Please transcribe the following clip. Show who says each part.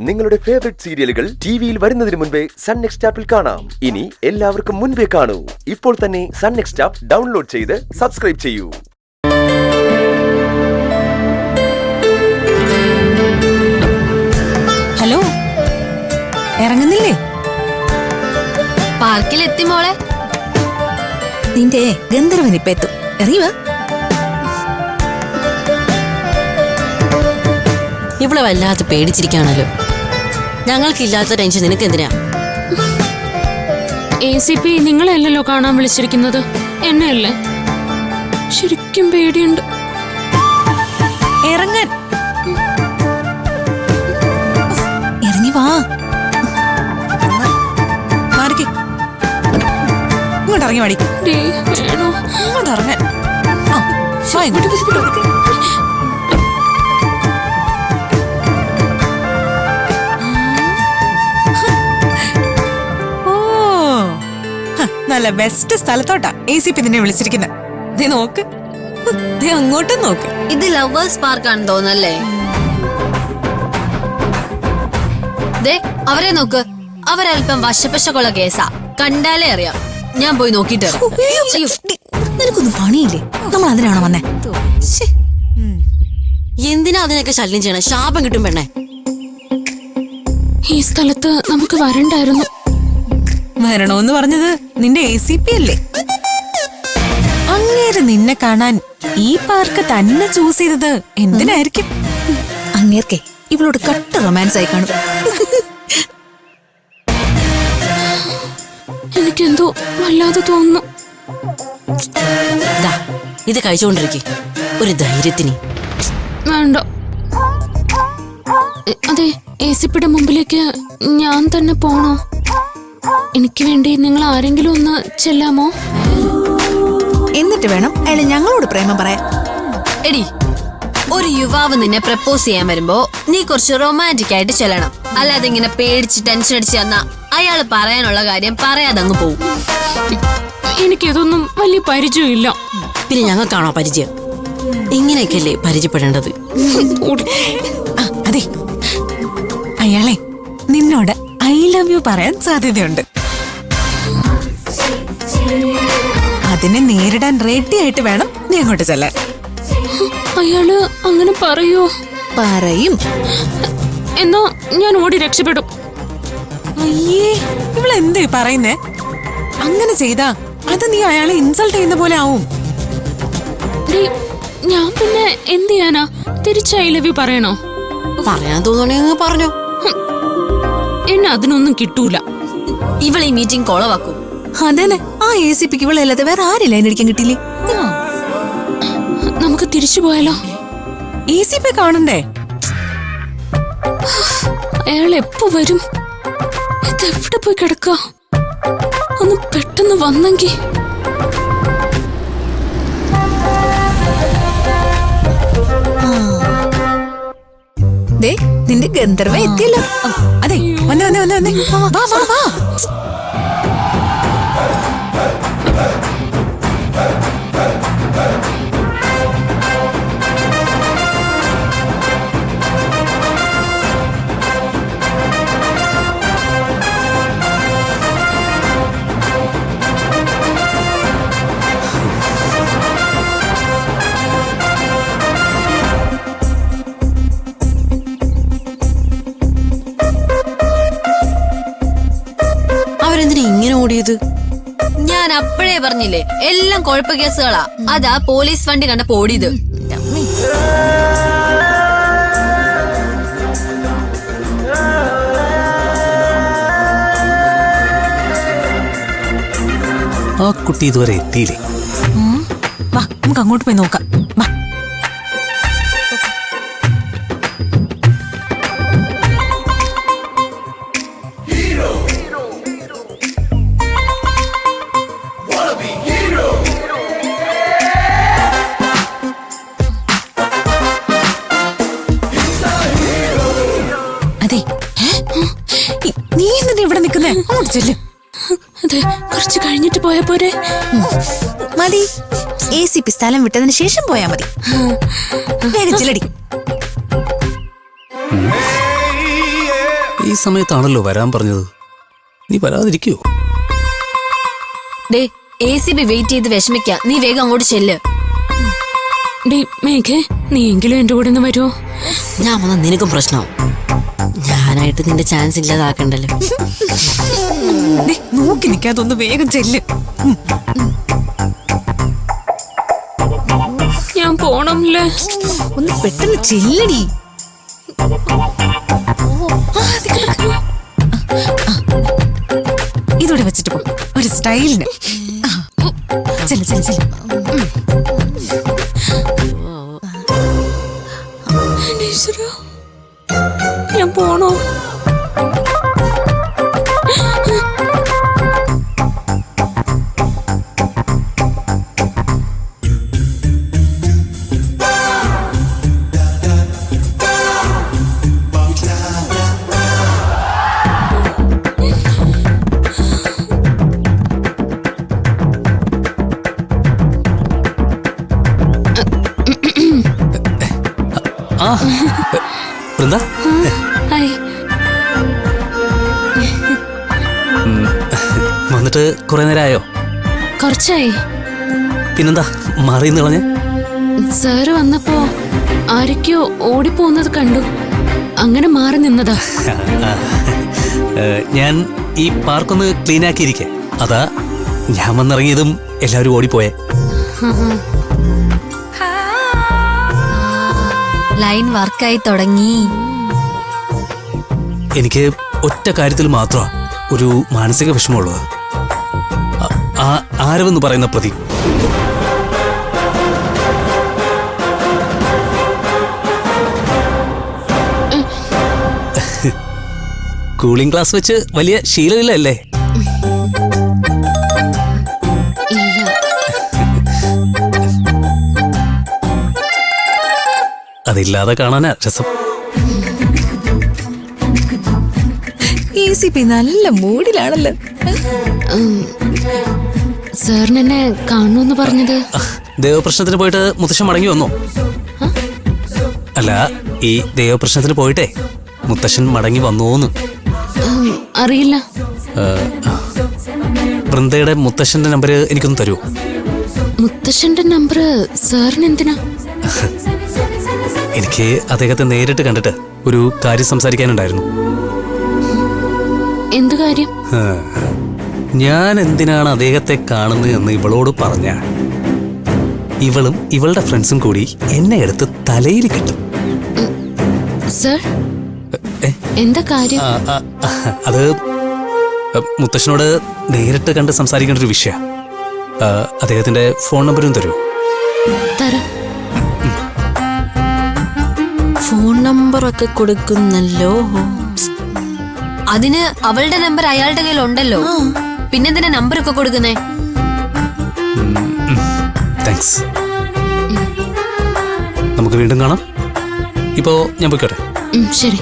Speaker 1: നിങ്ങളുടെ ഫേവറേറ്റ് സീരിയലുകൾ ടിവിയിൽ വരുന്നതിന് മുൻപേ സൺ നെക്സ്റ്റ് ആപ്പിൽ കാണാം. ഇനി എല്ലാവർക്കും മുൻപേ കാണൂ. ഇപ്പോൾ തന്നെ സൺ നെക്സ്റ്റ് ആപ്പ് ഡൗൺലോഡ് ചെയ്ത് സബ്സ്ക്രൈബ് ചെയ്യൂ.
Speaker 2: ഹലോ, ഇറങ്ങുന്നില്ലേ?
Speaker 3: പാർക്കിലെത്തി മോളെ.
Speaker 2: നിന്റെ ഗന്ധർവൻ ഇപ്പൊ എത്തും. ഇറങ്ങി വാ.
Speaker 4: ഇവിടെ വല്ലാതെ പേടിച്ചിരിക്കാണല്ലോ. ഞങ്ങൾക്കില്ലാത്ത ടെൻഷൻ നിനക്ക് എന്തിനാ?
Speaker 5: ACP നിങ്ങളല്ലല്ലോ കാണാൻ വിളിച്ചിരിക്കുന്നത്, എന്നെയല്ലേ? ശരിക്കും പേടിയുണ്ട്.
Speaker 2: ഇറങ്ങാൻ. ഇറങ്ങി വാ. ഇങ്ങോട്ട് ഇറങ്ങി വാടി.
Speaker 5: വേണോ?
Speaker 2: ഇങ്ങോട്ട് ഇറങ്ങാൻ. നല്ല ബെസ്റ്റ് സ്ഥലത്തോട്ടാ ACP നിന്നെ വിളിച്ചിരിക്കുന്നത്. നീ നോക്ക്, നീ അങ്ങോട്ടും നോക്ക്.
Speaker 3: ഇത് ലവേഴ്സ് പാർക്കാണെന്ന് തോന്നല്ലേ? ദേ അവരെ നോക്ക്, അവരൽപ്പം വശപ്പശക്കുള്ള കേസാ. കണ്ടാലേ അറിയാം. ഞാൻ പോയി നോക്കിട്ട്
Speaker 2: നിനക്കൊന്നും പണിയില്ലേ? നമ്മൾ അതിനാണോ വന്നേ?
Speaker 4: എന്തിനാ അതിനൊക്കെ ശല്യം ചെയ്യണേ? ശാപം കിട്ടും പെണ്ണെ.
Speaker 5: ഈ സ്ഥലത്ത് നമുക്ക് വരണ്ടായിരുന്നു.
Speaker 2: വരണോന്ന് പറഞ്ഞത് നിന്റെ ACP അല്ലേ? അങ്ങേര് നിന്നെ കാണാൻ ഈ പാർക്ക് തന്നെ ചൂസ് ചെയ്തത് എന്തിനായിരിക്കും? അങ്ങേർക്കേ ഇവളോട് കട്ട റൊമാൻസ് ആയി കാണും.
Speaker 5: എനിക്കെന്തോ വല്ലാതെ തോന്നുന്നു.
Speaker 4: ഇത് കഴിച്ചുകൊണ്ടിരിക്കെ ഒരു ധൈര്യത്തിന്.
Speaker 5: വേണ്ട. അതെ, ACPയുടെ മുമ്പിലേക്ക് ഞാൻ തന്നെ പോണോ? എനിക്ക് വേണ്ടി നിങ്ങൾ ആരെങ്കിലും ഒന്ന് ചെല്ലാമോ?
Speaker 2: എന്നിട്ട് വേണം അയാൾ ഞങ്ങളോട് പ്രേമം പറയാൻ.
Speaker 3: എടി, ഒരു യുവാവ് നിന്നെ പ്രപ്പോസ് ചെയ്യാൻ വരുമ്പോ നീ കുറച്ച് റൊമാൻറ്റിക് ആയിട്ട് ചെല്ലണം. അല്ലാതെ ഇങ്ങനെ പേടിച്ച് ടെൻഷൻ അടിച്ച് തന്നാ അയാള് പറയാനുള്ള കാര്യം പറയാതെ അങ്ങ് പോവും.
Speaker 5: എനിക്കിതൊന്നും വലിയ പരിചയമില്ല.
Speaker 4: പിന്നെ ഞങ്ങൾക്കാണോ പരിചയം? ഇങ്ങനെയൊക്കെയല്ലേ പരിചയപ്പെടേണ്ടത്?
Speaker 2: അതെ, അയാളെ നിന്നോട് I love you പറയാൻ സാധ്യതയുണ്ട്. അതിനെ നേരിടാൻ റെഡി ആയിട്ട് വേണം നീ അങ്ങോട്ട് ചെല്ലാൻ.
Speaker 5: അയാള് അങ്ങനെ പറയോ?
Speaker 2: പറയും.
Speaker 5: എന്നാ ഞാൻ ഓടി രക്ഷപ്പെടും.
Speaker 2: അയ്യേ, ഇവളെന്തേ പറയുന്നേ? അങ്ങനെ ചെയ്താ അത് നീ അയാളെ ഇൻസൾട്ട് ചെയ്യുന്ന പോലെ ആവും.
Speaker 5: ഞാൻ പിന്നെ എന്ത് ചെയ്യാനാ? തിരിച്ച് I love you പറയണോ?
Speaker 4: പറയാൻ തോന്നണേ പറഞ്ഞോ.
Speaker 5: എന്നെ അതിനൊന്നും കിട്ടൂല.
Speaker 3: ഇവൾ ഈ മീറ്റിംഗ് കൊളവാക്കും.
Speaker 2: അതന്നെ, ആ ACPക്ക് ഇവളല്ലാതെ വേറെ ആരില്ല അതിനടിക്കാൻ കിട്ടിയില്ലേ?
Speaker 5: നമുക്ക് തിരിച്ചു പോയാലോ?
Speaker 2: ACP കാണണ്ടേ?
Speaker 5: അയാൾ എപ്പോ വരും? ഇതെവിടെ പോയി കിടക്ക? ഒന്ന് പെട്ടെന്ന് വന്നെങ്കി.
Speaker 2: നിന്റെ ഗന്ധർവ എത്തിയല്ലോ. അതെ, വന്നേ വന്നേ വന്നേ വന്നേ. വാ വാ വാ.
Speaker 4: അവരെന്തിനാ ഇങ്ങനെ ഓടിയത്?
Speaker 3: ഞാൻ അപ്പോഴേ പറഞ്ഞില്ലേ, എല്ലാം കുഴപ്പ കേസുകളാ. അതാ പോലീസ് വണ്ടി കണ്ടപ്പോ ഓടിയത്.
Speaker 6: ആ കുട്ടി ഇതുവരെ എത്തിയില്ലേ?
Speaker 2: വാ, നമുക്ക് അങ്ങോട്ട് പോയി നോക്കാം. വാ. അതെ, നീ എന്തിനാ ഇവിടെ നിൽക്കുന്നേ? അങ്ങോട്ട് ചെല്ല്.
Speaker 5: അതെ, കുറച്ച് കഴിഞ്ഞിട്ട് പോയാ പോരെ?
Speaker 2: മതി, ACP സ്ഥലം വിട്ടതിന് ശേഷം പോയാ മതി. വേഗം ചെല്ലടി.
Speaker 6: സമയത്താണല്ലോ വരാൻ പറഞ്ഞത്. നീ വരാതിരിക്കുവോ?
Speaker 3: ദേ ACB വെയിറ്റ് ചെയ്ത് വിഷമിക്ക, നീ വേഗം അങ്ങോട്ട് ചെല്ല്.
Speaker 5: ഡേ മേഘേ, നീ എങ്കിലും എന്റെ കൂടെ ഒന്ന് വരുമോ?
Speaker 4: ഞാൻ വന്ന നിനക്കും പ്രശ്നമാവും. ഞാനായിട്ട് നിന്റെ ചാൻസ് ഇല്ലാതാക്കണ്ടല്ലോ.
Speaker 2: ദേ, നോക്കി നിൽക്കാതെ ഒന്ന് വേഗം ചെല്ല്.
Speaker 5: ഞാൻ പോണംല്ലേ?
Speaker 2: ഒന്ന് പെട്ടെന്ന് ചെല്ലടി. ഇതോടെ വെച്ചിട്ട് പോ, ഒരു സ്റ്റൈലിന്. ചെല്ല് ചെല്ല് ചെല്ല്.
Speaker 5: ഈശ്വരാ, ഞാൻ പോണോ?
Speaker 6: ആ വൃന്ദ,
Speaker 5: ഹായ്.
Speaker 6: വന്നിട്ട് കുറെ നേരമായോ?
Speaker 5: കുറച്ചായി.
Speaker 6: പിന്നെന്താ മാറിയെന്ന് കളഞ്ഞ്?
Speaker 5: സാറ് വന്നപ്പോ ആരൊക്കെയോ ഓടിപ്പോകുന്നത് കണ്ടു, അങ്ങനെ മാറി നിന്നതാ.
Speaker 6: ഞാൻ ഈ പാർക്കൊന്ന് ക്ലീൻ ആക്കിയിരിക്കെ, അതാ ഞാൻ വന്നിറങ്ങിയതും എല്ലാവരും ഓടിപ്പോയെ.
Speaker 3: ലൈൻ വർക്കായി തുടങ്ങി.
Speaker 6: എനിക്ക് ഒറ്റ കാര്യത്തിൽ മാത്രമാണ് ഒരു മാനസിക വിഷമമുള്ളത്. ആരവെന്ന് പറയുന്ന പ്രതി. കൂളിംഗ് ഗ്ലാസ് വെച്ച് വലിയ ശീലമില്ലല്ലേ? അതില്ലാതെ കാണാനാ രസം.
Speaker 2: ACB നല്ല മൂഡിലാണല്ലോ.
Speaker 5: സാറിന് എന്നെ കാണുമെന്ന് പറഞ്ഞത്?
Speaker 6: ദേവപ്രശ്നത്തിന് പോയിട്ട് മുത്തശ്ശൻ മടങ്ങി വന്നോ? അല്ല, ഈ ദേവപ്രശ്നത്തിന് പോയിട്ടേ മുത്തശ്ശൻ മടങ്ങി വന്നോന്ന്.
Speaker 5: അറിയില്ല.
Speaker 6: വൃന്ദയുടെ മുത്തശ്ശന്റെ നമ്പർ എനിക്കൊന്ന് തരുമോ?
Speaker 5: മുത്തശ്ശന്റെ നമ്പർ സാറിന് എന്തിനാ?
Speaker 6: എനിക്ക് അദ്ദേഹത്തെ നേരിട്ട് കണ്ടിട്ട് ഒരു കാര്യം സംസാരിക്കാനുണ്ടായിരുന്നു.
Speaker 5: എന്ത് കാര്യം?
Speaker 6: ഞാൻ എന്തിനാണ് അദ്ദേഹത്തെ കാണുന്നത് എന്ന് ഇവളോട് പറഞ്ഞ ഇവളും ഇവളുടെ ഫ്രണ്ട്സും കൂടി എന്നെ എടുത്ത് തലയിൽ കിട്ടും.
Speaker 5: സർ, എന്താ കാര്യം?
Speaker 6: അത് മുത്തശ്ശനോട് നേരിട്ട് കണ്ട് സംസാരിക്കേണ്ട ഒരു വിഷയം. അദ്ദേഹത്തിന്റെ ഫോൺ നമ്പരും തരൂ.
Speaker 5: തരാം.
Speaker 4: ഫോൺ നമ്പറൊക്കെ കൊടുക്കുന്നല്ലോ.
Speaker 3: അതിന് അവളുടെ നമ്പർ അയാളുടെ കയ്യിൽ ഉണ്ടല്ലോ, പിന്നെന്തിനാ നമ്പറൊക്കെ കൊടുക്കുന്നേ?
Speaker 6: താങ്ക്സ്. നമുക്ക് വീണ്ടും കാണാം. ഇപ്പോ ഞാൻ പോയിക്കോട്ടെ.
Speaker 5: ശരി.